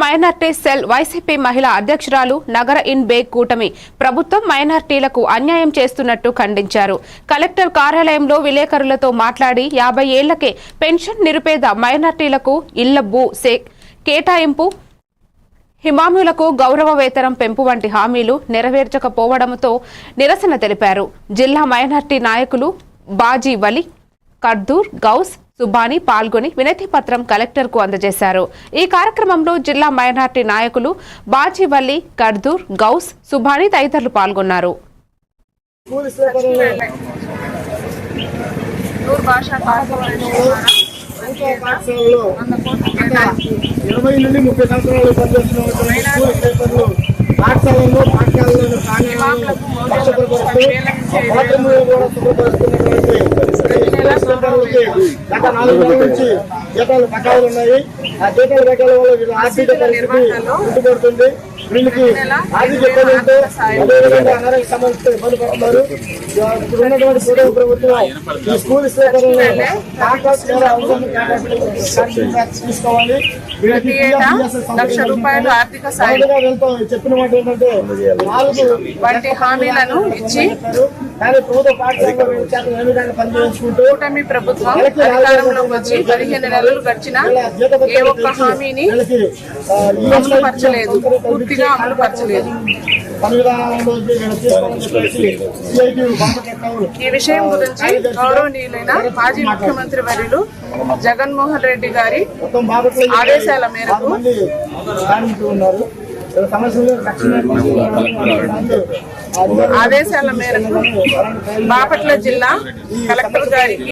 Minority cell YCP మహిళా అధ్యక్షురాలు నగర ఇన్ బేగ్ కూటమి ప్రభుత్వం మైనార్టీలకు అన్యాయం చేస్తున్నట్టు ఖండించారు. కలెక్టర్ కార్యాలయంలో విలేకరులతో మాట్లాడి 50 ఏళ్లకే పెన్షన్ నిరుపేద మైనార్టీలకు ఇళ్ల భూ కేటాయింపు, హిమాములకు గౌరవ వేతనం పెంపు వంటి హామీలు నెరవేర్చకపోవడంతో నిరసన తెలిపారు. జిల్లా మైనార్టీ నాయకులు బాజీ వలి, కర్దూర్, గౌస్, సుబాని పాల్గొని వినతి పత్రం కలెక్టర్ కు అందజేశారు. ఈ కార్యక్రమంలో జిల్లా మైనార్టీ నాయకులు బాజీవల్లి, కర్దూర్, గౌస్, సుబాని తదితరులు పాల్గొన్నారు. గత 4 నెలల నుంచి జీతాలు బకాయిలు ఉన్నాయి. ఆ జీతాల బకాయిల వల్ల వీళ్ళ ఆర్థిక పరిస్థితి పడుతుంది. వీళ్ళకి ఆర్థిక ఇబ్బందులతో అదేవిధంగా అనారోగ్య సమస్యలతో ఇబ్బంది పడుతున్నారు. ఇప్పుడు ఉన్నటువంటి పూర్వ ప్రభుత్వం ఈ స్కూల్ సేవలను కాంట్రాక్ట్ తీసుకోవాలి. ప్రతి ఏటా ₹1,00,000 ఆర్థిక సాయం చెప్పిన మాట ఏంటంటే 4 వంటి హామీలను ఇచ్చి కానీ ప్రభుత్వ పాఠశాలలో పనిచేసుకుంటూ కూటమి ప్రభుత్వం అధికారంలోకి వచ్చి 15 నెలలు గడిచినా ఏ ఒక్క హామీని అమలుపరచలేదు, పూర్తిగా అమలుపరచలేదు. ఈ విషయం గురించి గౌరవనీయులైన మాజీ ముఖ్యమంత్రి వర్యులు జగన్మోహన్ రెడ్డి గారి ఆదేశాల మేరకు బాపట్ల జిల్లా కలెక్టర్ గారికి